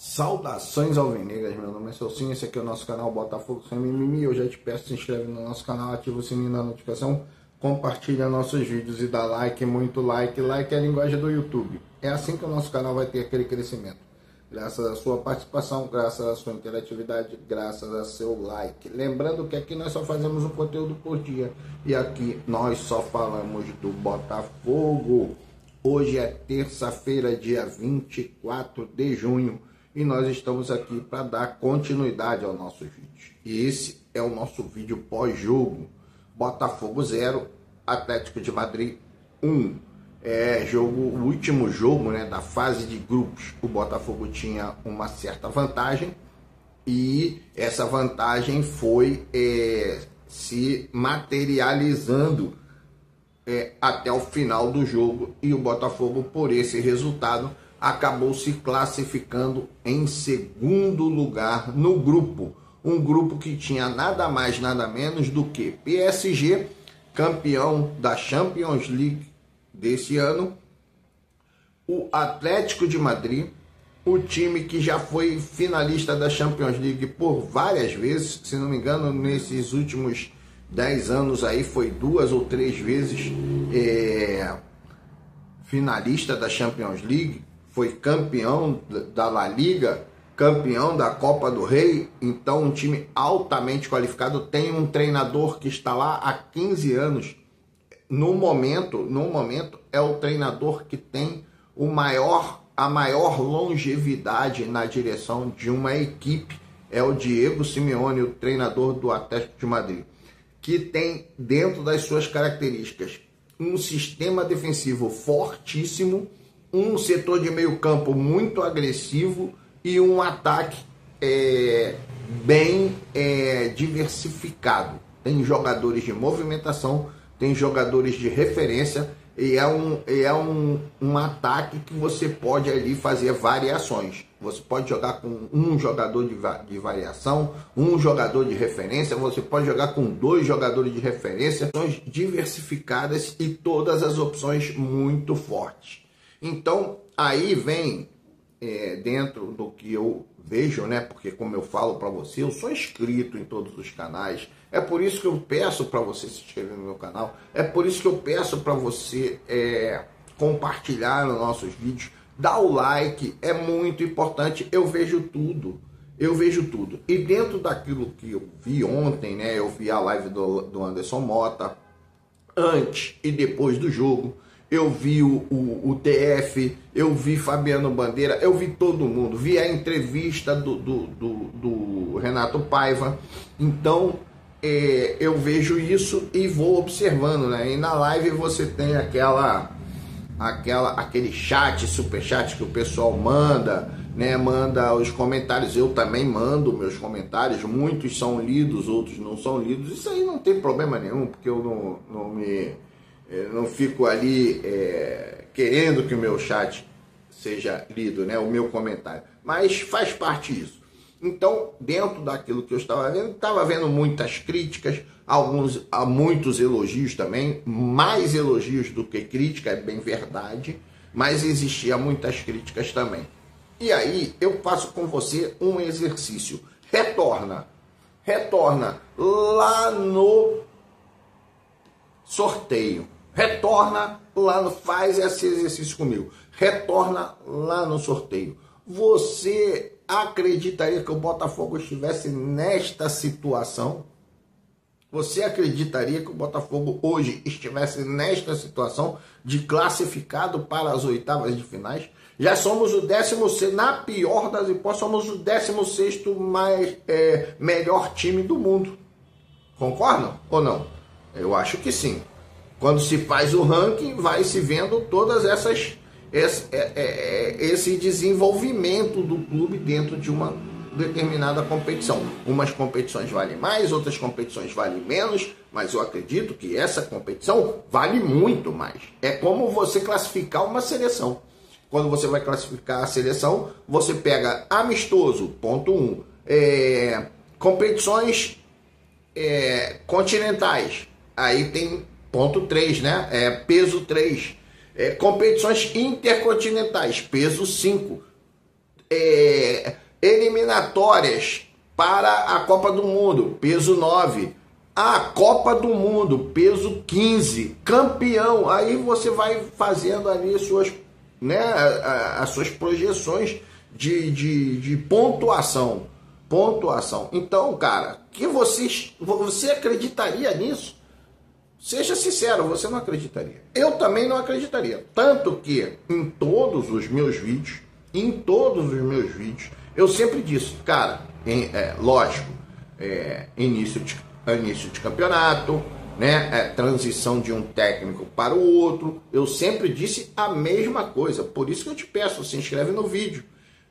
Saudações alvinegras, meu nome é Celcinho, esse aqui é o nosso canal Botafogo Sem Mimimi. Eu já te peço, se inscreve no nosso canal, ativa o sininho da notificação, compartilha nossos vídeos e dá like, muito like. Like é a linguagem do YouTube. É assim que o nosso canal vai ter aquele crescimento. Graças à sua participação, graças à sua interatividade, graças a seu like. Lembrando que aqui nós só fazemos um conteúdo por dia e aqui nós só falamos do Botafogo. Hoje é terça-feira, dia 24 de junho. E nós estamos aqui para dar continuidade ao nosso vídeo. E esse é o nosso vídeo pós-jogo. Botafogo 0, Atlético de Madrid 1. O último jogo, né, da fase de grupos. O Botafogo tinha uma certa vantagem. E essa vantagem foi se materializando até o final do jogo. E o Botafogo, por esse resultado, acabou se classificando em segundo lugar no grupo. Um grupo que tinha nada mais, nada menos do que PSG, campeão da Champions League desse ano, o Atlético de Madrid, o time que já foi finalista da Champions League por várias vezes, se não me engano, nesses últimos 10 anos aí foi 2 ou 3 vezes finalista da Champions League. Foi campeão da La Liga, campeão da Copa do Rei, então um time altamente qualificado. Tem um treinador que está lá há 15 anos. No momento é o treinador que tem a maior longevidade na direção de uma equipe. É o Diego Simeone, o treinador do Atlético de Madrid, que tem dentro das suas características um sistema defensivo fortíssimo, um setor de meio campo muito agressivo e um ataque bem diversificado. Tem jogadores de movimentação, tem jogadores de referência e é um ataque que você pode ali fazer variações. Você pode jogar com um jogador de variação, um jogador de referência, você pode jogar com 2 jogadores de referência, opções diversificadas e todas as opções muito fortes. Então, aí vem, dentro do que eu vejo, né? Porque, como eu falo para você, eu sou inscrito em todos os canais. É por isso que eu peço para você se inscrever no meu canal. É por isso que eu peço para você compartilhar os nossos vídeos. Dar o like, é muito importante. Eu vejo tudo. E dentro daquilo que eu vi ontem, né? Eu vi a live do Anderson Mota, antes e depois do jogo. Eu vi o TF, eu vi Fabiano Bandeira, eu vi todo mundo. Vi a entrevista do Renato Paiva. Então, eu vejo isso e vou observando, né? E na live você tem aquele chat, superchat que o pessoal manda, né? Manda os comentários. Eu também mando meus comentários. Muitos são lidos, outros não são lidos. Isso aí não tem problema nenhum, porque eu não fico ali querendo que o meu chat seja lido, né? O meu comentário. Mas faz parte disso. Então, dentro daquilo que eu estava vendo muitas críticas, muitos elogios também, mais elogios do que crítica, é bem verdade, mas existia muitas críticas também. E aí, eu faço com você um exercício. Retorna lá no sorteio. Retorna lá, faz esse exercício comigo. Retorna lá no sorteio. Você acreditaria que o Botafogo estivesse nesta situação? Você acreditaria que o Botafogo hoje estivesse nesta situação de classificado para as oitavas de finais? Já somos o 16º, na pior das hipóteses, somos o 16º melhor time do mundo. Concordam ou não? Eu acho que sim. Quando se faz o ranking, vai se vendo todas esse desenvolvimento do clube dentro de uma determinada competição. Umas competições valem mais, outras competições valem menos, mas eu acredito que essa competição vale muito mais. É como você classificar uma seleção. Quando você vai classificar a seleção, você pega amistoso, ponto 1, competições continentais, aí tem ponto 3, né? Peso 3. Competições intercontinentais, peso 5. eliminatórias para a Copa do Mundo, peso 9. A Copa do Mundo, peso 15. Campeão. Aí você vai fazendo ali suas, né, as suas projeções de pontuação. Então, cara, que você acreditaria nisso? Seja sincero, você não acreditaria. Eu também não acreditaria. Tanto que em todos os meus vídeos, eu sempre disse, cara, lógico, início de campeonato, né? Transição de um técnico para o outro. Eu sempre disse a mesma coisa. Por isso que eu te peço, se inscreve no vídeo,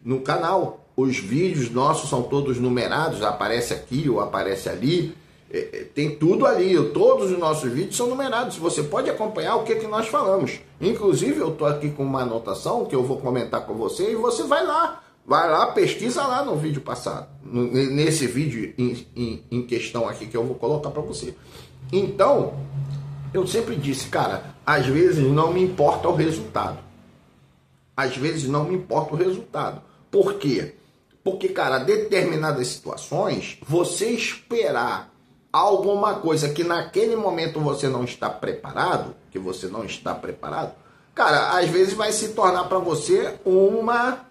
no canal. Os vídeos nossos são todos numerados, aparece aqui ou aparece ali. Tem tudo ali, todos os nossos vídeos são numerados. Você pode acompanhar o que nós falamos. Inclusive, eu estou aqui com uma anotação que eu vou comentar com você e você vai lá, pesquisa lá no vídeo passado, nesse vídeo em questão aqui que eu vou colocar para você. Então, eu sempre disse, cara, às vezes não me importa o resultado. Por quê? Porque, cara, determinadas situações, você esperar alguma coisa que naquele momento você não está preparado, cara, às vezes vai se tornar para você uma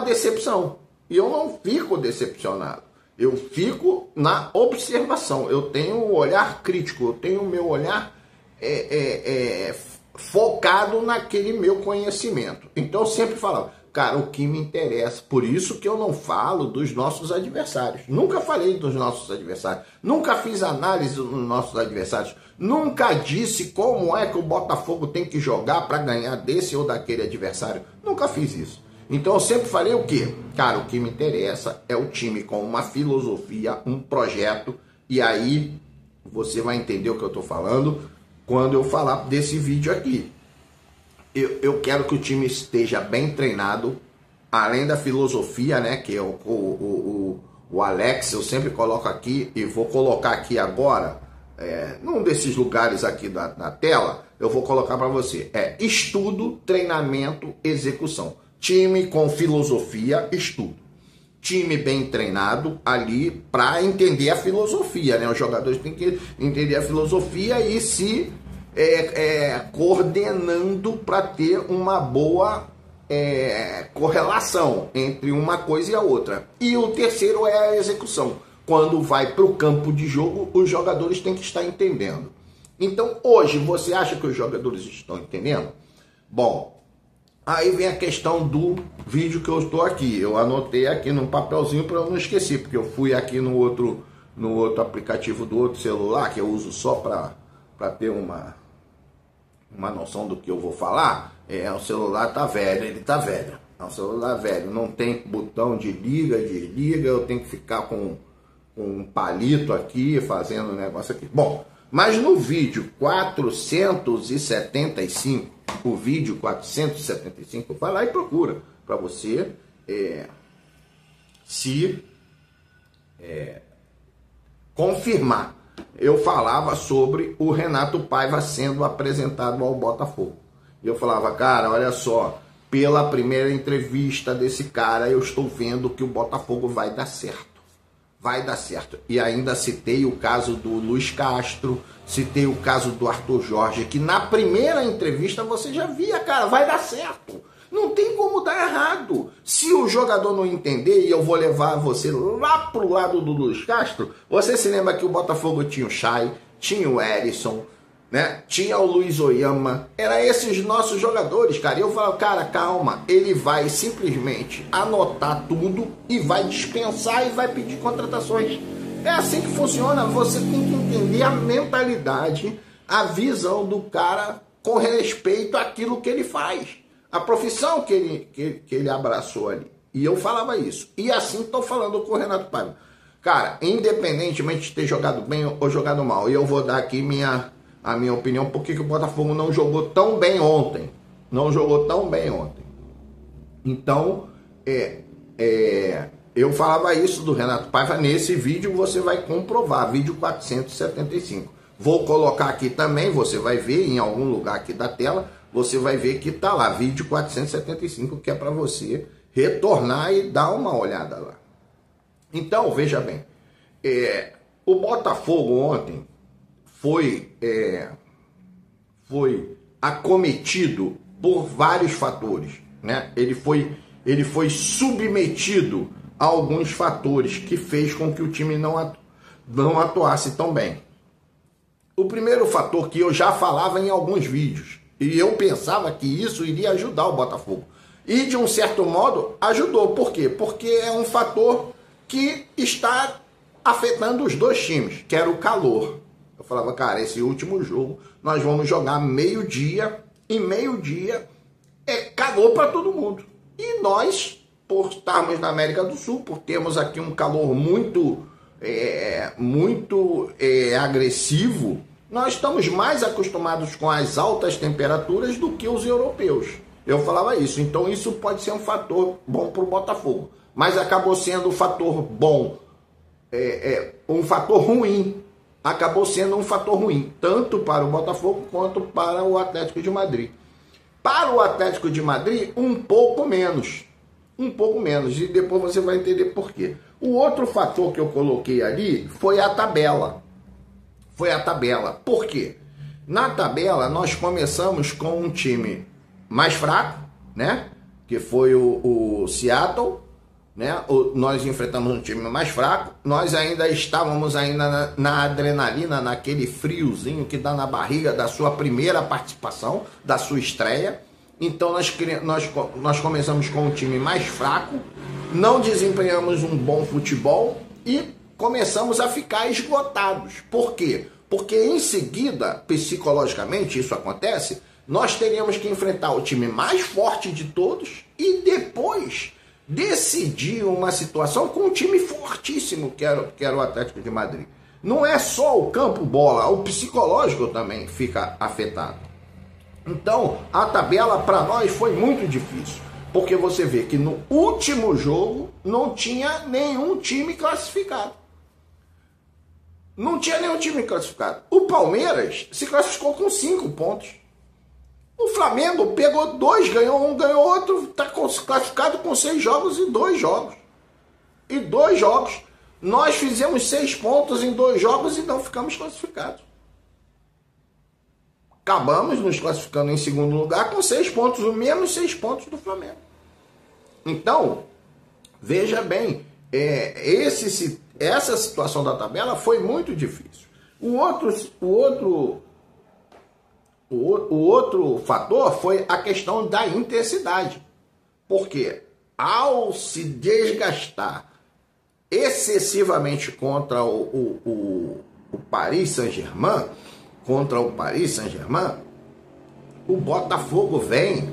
decepção. E eu não fico decepcionado. Eu fico na observação. Eu tenho um olhar crítico. Eu tenho o meu olhar focado naquele meu conhecimento. Então eu sempre falava, cara, o que me interessa. Por isso que eu não falo dos nossos adversários. Nunca falei dos nossos adversários. Nunca fiz análise dos nossos adversários. Nunca disse como é que o Botafogo tem que jogar para ganhar desse ou daquele adversário. Nunca fiz isso. Então eu sempre falei o quê? Cara, o que me interessa é o time com uma filosofia, um projeto. E aí você vai entender o que eu estou falando quando eu falar desse vídeo aqui. Eu quero que o time esteja bem treinado, além da filosofia, né? Que é o Alex, eu sempre coloco aqui e vou colocar aqui agora, num desses lugares aqui na tela, eu vou colocar para você. Estudo, treinamento, execução. Time com filosofia, estudo. Time bem treinado ali para entender a filosofia, né? Os jogadores têm que entender a filosofia e se coordenando para ter uma boa correlação entre uma coisa e a outra. E o terceiro é a execução. Quando vai para o campo de jogo, os jogadores têm que estar entendendo. Então, hoje, você acha que os jogadores estão entendendo? Bom, aí vem a questão do vídeo que eu estou aqui. Eu anotei aqui num papelzinho para eu não esquecer, porque eu fui aqui no outro aplicativo do outro celular, que eu uso só para ter uma noção do que eu vou falar. O celular tá velho, ele tá velho. É um celular velho, não tem botão de liga, desliga, eu tenho que ficar com um palito aqui, fazendo um negócio aqui. Bom, mas no vídeo 475, o vídeo 475, vai lá e procura para você confirmar. Eu falava sobre o Renato Paiva sendo apresentado ao Botafogo. E eu falava, cara, olha só, pela primeira entrevista desse cara, eu estou vendo que o Botafogo vai dar certo. Vai dar certo. E ainda citei o caso do Luiz Castro, citei o caso do Arthur Jorge, que na primeira entrevista você já via, cara, vai dar certo. Não tem como dar errado. Se o jogador não entender, e eu vou levar você lá pro lado do Luiz Castro, você se lembra que o Botafogo tinha o Chay, tinha o Erisson, né? Tinha o Luiz Oyama, eram esses nossos jogadores, cara. E eu falo, cara, calma, ele vai simplesmente anotar tudo e vai dispensar e vai pedir contratações. É assim que funciona. Você tem que entender a mentalidade, a visão do cara com respeito àquilo que ele faz, a profissão que ele abraçou ali. E eu falava isso. E assim estou falando com o Renato Paiva. Cara, independentemente de ter jogado bem ou jogado mal, e eu vou dar aqui a minha opinião, porque o Botafogo não jogou tão bem ontem. Não jogou tão bem ontem. Então, eu falava isso do Renato Paiva. Nesse vídeo você vai comprovar, vídeo 475. Vou colocar aqui também, você vai ver em algum lugar aqui da tela, você vai ver que tá lá, vídeo 475, que é para você retornar e dar uma olhada lá. Então, veja bem, o Botafogo ontem foi acometido por vários fatores, né? Ele foi submetido a alguns fatores que fez com que o time não atuasse tão bem. O primeiro fator que eu já falava em alguns vídeos, e eu pensava que isso iria ajudar o Botafogo. E de um certo modo ajudou. Por quê? Porque é um fator que está afetando os dois times, que era o calor. Eu falava, cara, esse último jogo nós vamos jogar meio-dia, e meio-dia é calor para todo mundo. E nós, por estarmos na América do Sul, por termos aqui um calor muito agressivo, nós estamos mais acostumados com as altas temperaturas do que os europeus. Eu falava isso. Então isso pode ser um fator bom para o Botafogo. Mas acabou sendo um fator bom, um fator ruim. Acabou sendo um fator ruim, tanto para o Botafogo quanto para o Atlético de Madrid. Para o Atlético de Madrid, um pouco menos. Um pouco menos. E depois você vai entender por quê. O outro fator que eu coloquei ali foi a tabela. Foi a tabela. Por quê? Na tabela, nós começamos com um time mais fraco, né? Que foi o Seattle, né? Nós enfrentamos um time mais fraco. Nós ainda estávamos na adrenalina, naquele friozinho que dá na barriga da sua primeira participação, da sua estreia. Então nós começamos com um time mais fraco, não desempenhamos um bom futebol e começamos a ficar esgotados. Por quê? Porque em seguida, psicologicamente, isso acontece, nós teríamos que enfrentar o time mais forte de todos e depois decidir uma situação com um time fortíssimo, que era o Atlético de Madrid. Não é só o campo bola, o psicológico também fica afetado. Então, a tabela para nós foi muito difícil, porque você vê que no último jogo não tinha nenhum time classificado. Não tinha nenhum time classificado. O Palmeiras se classificou com 5 pontos. O Flamengo pegou 2, ganhou um, ganhou outro, está classificado com 6 jogos e 2 jogos. E 2 jogos. Nós fizemos 6 pontos em 2 jogos e não ficamos classificados. Acabamos nos classificando em segundo lugar com 6 pontos, os mesmos 6 pontos do Flamengo. Então, veja bem, essa situação da tabela foi muito difícil. O outro fator foi a questão da intensidade. Porque ao se desgastar excessivamente contra o Paris Saint-Germain, o Botafogo vem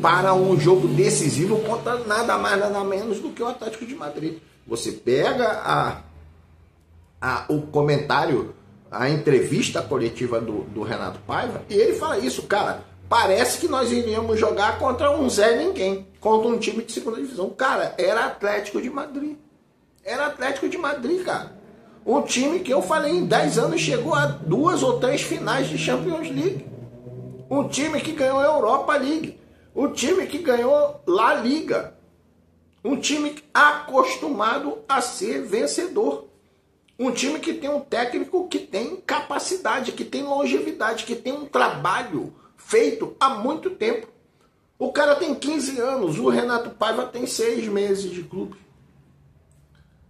para um jogo decisivo contra nada mais, nada menos do que o Atlético de Madrid. Você pega o comentário, a entrevista coletiva do Renato Paiva, e ele fala isso, cara, parece que nós iríamos jogar contra um Zé Ninguém, contra um time de segunda divisão. Cara, era Atlético de Madrid. Era Atlético de Madrid, cara. Um time que eu falei em 10 anos chegou a 2 ou 3 finais de Champions League. Um time que ganhou a Europa League. Um time que ganhou La Liga. Um time acostumado a ser vencedor. Um time que tem um técnico que tem capacidade, que tem longevidade, que tem um trabalho feito há muito tempo. O cara tem 15 anos, o Renato Paiva tem 6 meses de clube.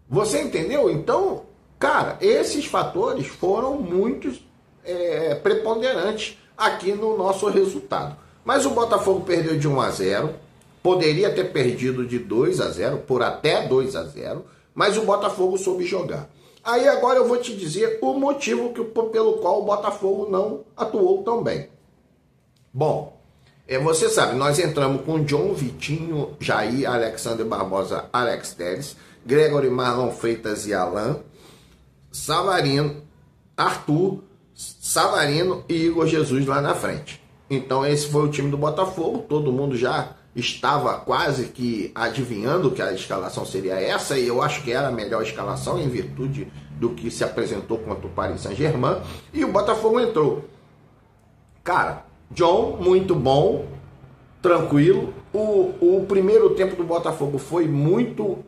Você entendeu? Então, cara, esses fatores foram muito preponderantes aqui no nosso resultado. Mas o Botafogo perdeu de 1-0, poderia ter perdido de 2-0, por até 2-0, mas o Botafogo soube jogar. Aí agora eu vou te dizer o motivo pelo qual o Botafogo não atuou tão bem. Bom, você sabe, nós entramos com John, Vitinho, Jair, Alexander Barbosa, Alex Telles, Gregory, Marlon Freitas e Alan, Savarino, Arthur, Savarino e Igor Jesus lá na frente. Então esse foi o time do Botafogo, todo mundo já estava quase que adivinhando que a escalação seria essa, e eu acho que era a melhor escalação em virtude do que se apresentou contra o Paris Saint-Germain, e o Botafogo entrou. Cara, John, muito bom, tranquilo, O primeiro tempo do Botafogo foi muito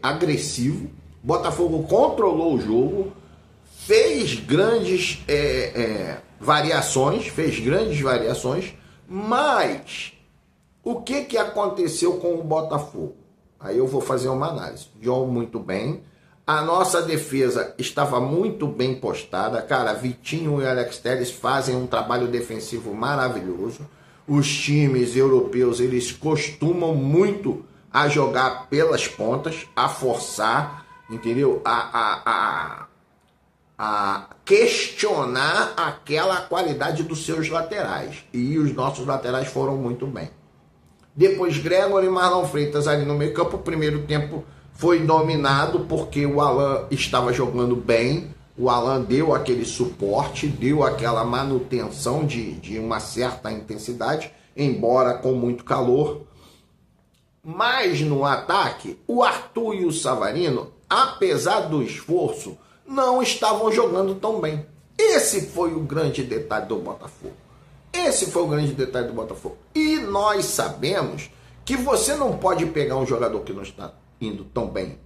agressivo. Botafogo controlou o jogo, fez grandes variações, mas o que aconteceu com o Botafogo? Aí eu vou fazer uma análise. John muito bem. A nossa defesa estava muito bem postada. Cara, Vitinho e Alex Telles fazem um trabalho defensivo maravilhoso. Os times europeus, eles costumam muito a jogar pelas pontas, a forçar, entendeu? A questionar aquela qualidade dos seus laterais. E os nossos laterais foram muito bem. Depois Gregor e Marlon Freitas ali no meio campo. O primeiro tempo foi dominado porque o Alan estava jogando bem. O Alan deu aquele suporte, deu aquela manutenção de uma certa intensidade, embora com muito calor. Mas no ataque, o Arthur e o Savarino, apesar do esforço, não estavam jogando tão bem. Esse foi o grande detalhe do Botafogo. E nós sabemos que você não pode pegar um jogador que não está indo tão bem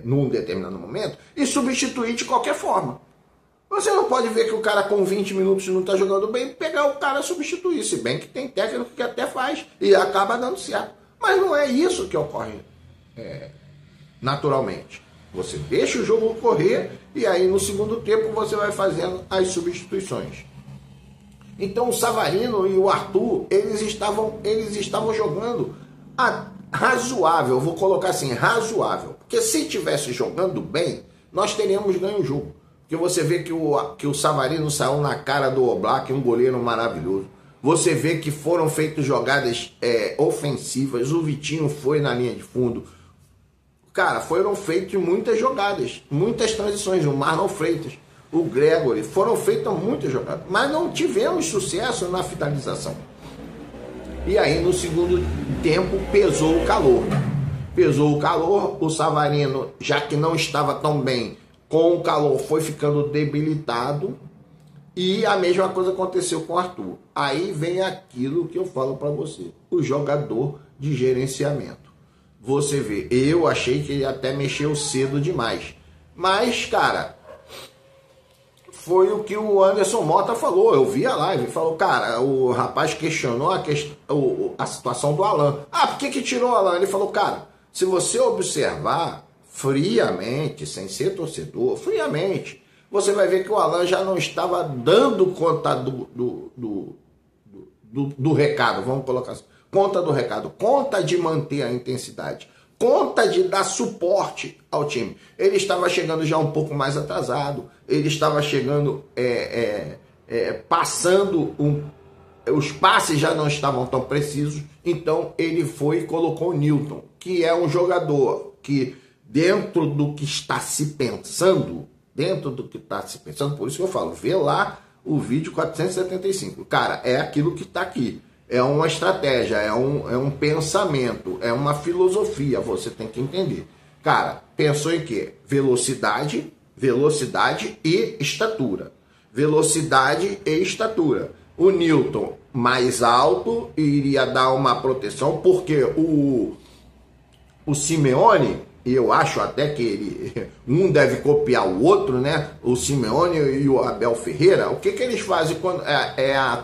num determinado momento e substituir de qualquer forma. Você não pode ver que o cara com 20 minutos não está jogando bem e pegar o cara e substituir. Se bem que tem técnico que até faz e acaba dando certo. Mas não é isso que ocorre naturalmente. Você deixa o jogo correr e aí no segundo tempo você vai fazendo as substituições. Então o Savarino e o Arthur, eles estavam jogando razoável, vou colocar assim, razoável. Porque se estivesse jogando bem, nós teríamos ganho o jogo. Porque você vê que o Savarino saiu na cara do Oblak, um goleiro maravilhoso. Você vê que foram feitas jogadas ofensivas, o Vitinho foi na linha de fundo. Cara, foram feitas muitas jogadas, muitas transições, o Marlon Freitas, o Gregory, foram feitas muitas jogadas, mas não tivemos sucesso na finalização. E aí no segundo tempo pesou o calor, o Savarino, já que não estava tão bem, com o calor foi ficando debilitado, e a mesma coisa aconteceu com o Arthur. Aí vem aquilo que eu falo para você, o jogador de gerenciamento. Você vê, eu achei que ele até mexeu cedo demais, mas cara, foi o que o Anderson Mota falou. Eu vi a live, falou, cara, o rapaz questionou a situação do Alan. Por que tirou o Alan? Ele falou, cara, se você observar friamente, sem ser torcedor, friamente, você vai ver que o Alan já não estava dando conta do recado, vamos colocar assim, conta do recado, conta de manter a intensidade, conta de dar suporte ao time. Ele estava chegando já um pouco mais atrasado, ele estava chegando, passando, os passes já não estavam tão precisos, então ele foi e colocou o Newton, que é um jogador que dentro do que está se pensando, por isso que eu falo, vê lá o vídeo 475, cara, é aquilo que está aqui. É uma estratégia, é um pensamento, é uma filosofia, você tem que entender. Cara, pensou em quê? Velocidade e estatura. Velocidade e estatura. O Newton mais alto iria dar uma proteção, porque o Simeone, e eu acho até que um deve copiar o outro, né? O Simeone e o Abel Ferreira, o que eles fazem quando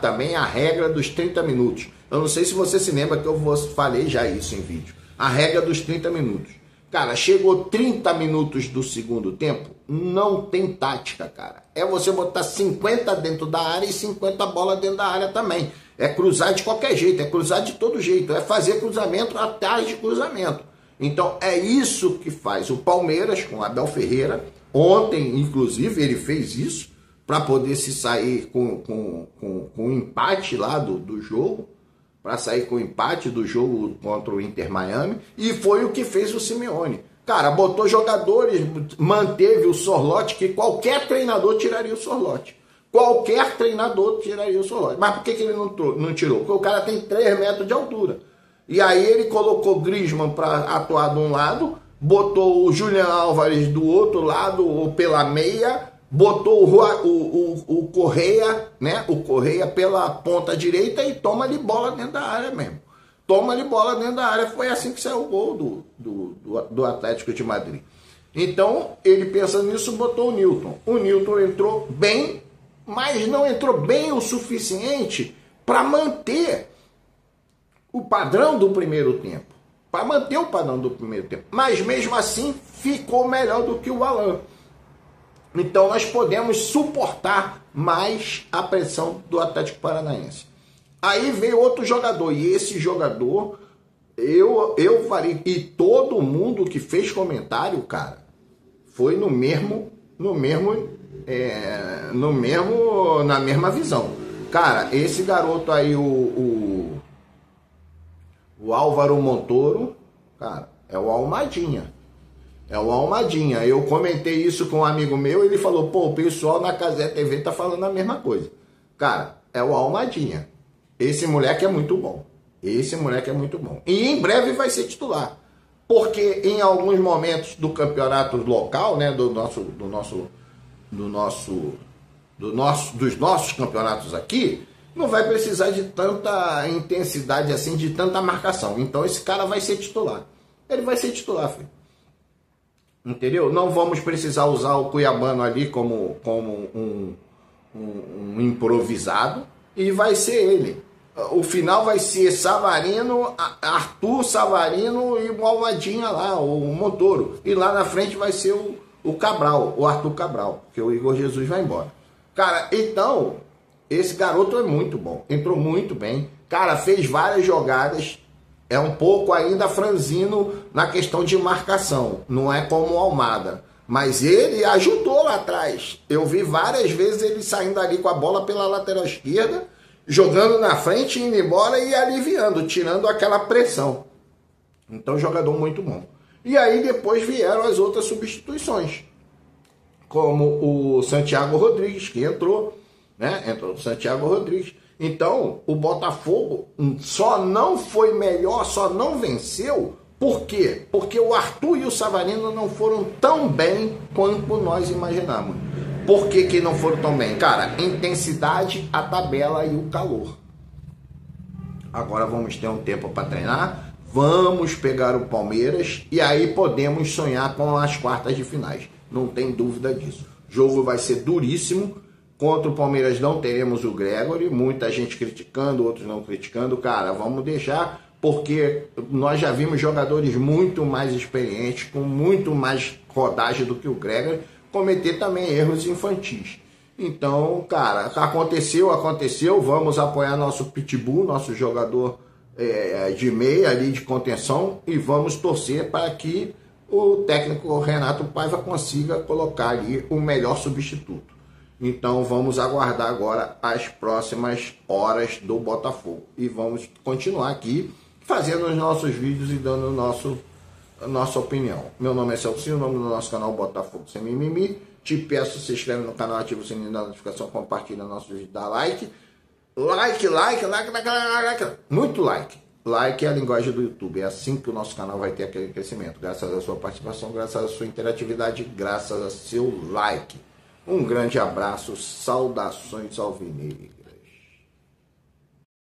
também a regra dos 30 minutos. Eu não sei se você se lembra que eu falei já isso em vídeo. A regra dos 30 minutos. Cara, chegou 30 minutos do segundo tempo, não tem tática, cara. É você botar 50 dentro da área e 50 bola dentro da área também. É cruzar de qualquer jeito, é cruzar de todo jeito, é fazer cruzamento atrás de cruzamento. Então é isso que faz o Palmeiras com o Abel Ferreira. Ontem, inclusive, ele fez isso para poder se sair com o empate lá do jogo, para sair com o empate do jogo contra o Inter Miami, e foi o que fez o Simeone. Cara, botou jogadores, manteve o Sorloth, que qualquer treinador tiraria o Sorloth. Qualquer treinador tiraria o Sorloth. Mas por que ele não tirou? Porque o cara tem 3 metros de altura. E aí ele colocou Griezmann para atuar de um lado, botou o Julian Álvares do outro lado, ou pela meia, botou o Correia, né? O Correia pela ponta direita e toma de bola dentro da área mesmo. toma-lhe bola dentro da área. Foi assim que saiu o gol do Atlético de Madrid. Então, ele pensa nisso, botou o Nilton. O Nilton entrou bem, mas não entrou bem o suficiente para manter o padrão do primeiro tempo. Para manter o padrão do primeiro tempo. Mas mesmo assim, ficou melhor do que o Alan. Então, nós podemos suportar mais a pressão do Atlético Paranaense. Aí veio outro jogador, e esse jogador, eu falei, e todo mundo que fez comentário, cara, foi na mesma visão. Cara, esse garoto aí, o Álvaro Montoro, cara, é o Almadinha. É o Almadinha. Eu comentei isso com um amigo meu, ele falou, pô, o pessoal na Cazé TV tá falando a mesma coisa. Cara, é o Almadinha. Esse moleque é muito bom. Esse moleque é muito bom. E em breve vai ser titular. Porque em alguns momentos do campeonato local, né, dos nossos campeonatos aqui, não vai precisar de tanta intensidade assim, de tanta marcação. Então esse cara vai ser titular. Ele vai ser titular, filho. Entendeu? Não vamos precisar usar o Cuiabano ali como um improvisado. E vai ser ele. O final vai ser Savarino, Arthur, Savarino e o Almadinha lá, o Montoro. E lá na frente vai ser o Cabral, o Arthur Cabral, porque o Igor Jesus vai embora. Cara, então, esse garoto é muito bom. Entrou muito bem. Cara, fez várias jogadas. É um pouco ainda franzino na questão de marcação. Não é como o Almada. Mas ele ajudou lá atrás. Eu vi várias vezes ele saindo ali com a bola pela lateral esquerda, jogando na frente, indo embora e aliviando, tirando aquela pressão. Então, jogador muito bom. E aí depois vieram as outras substituições, como o Santiago Rodrigues, que entrou, né? Entrou o Santiago Rodrigues. Então, o Botafogo só não foi melhor, só não venceu. Por quê? Porque o Arthur e o Savarino não foram tão bem quanto nós imaginamos. Por que não foram tão bem? Cara, intensidade, a tabela e o calor. Agora vamos ter um tempo para treinar. Vamos pegar o Palmeiras e aí podemos sonhar com as quartas de finais. Não tem dúvida disso. O jogo vai ser duríssimo. Contra o Palmeiras não teremos o Gregory. Muita gente criticando, outros não criticando. Cara, vamos deixar... porque nós já vimos jogadores muito mais experientes, com muito mais rodagem do que o Gregory, cometer também erros infantis. Então, cara, aconteceu, vamos apoiar nosso Pitbull, nosso jogador de meia ali, de contenção, e vamos torcer para que o técnico Renato Paiva consiga colocar ali o melhor substituto. Então vamos aguardar agora as próximas horas do Botafogo. E vamos continuar aqui fazendo os nossos vídeos e dando a nossa opinião. Meu nome é Celcinho, o nome do nosso canal Botafogo Sem Mimimi. Te peço, se inscreve no canal, ativa o sininho da notificação, compartilha nossos vídeos, dá like. Like. Muito like. Like é a linguagem do YouTube. É assim que o nosso canal vai ter aquele crescimento. Graças à sua participação, graças à sua interatividade, graças ao seu like. Um grande abraço, saudações alvinegras.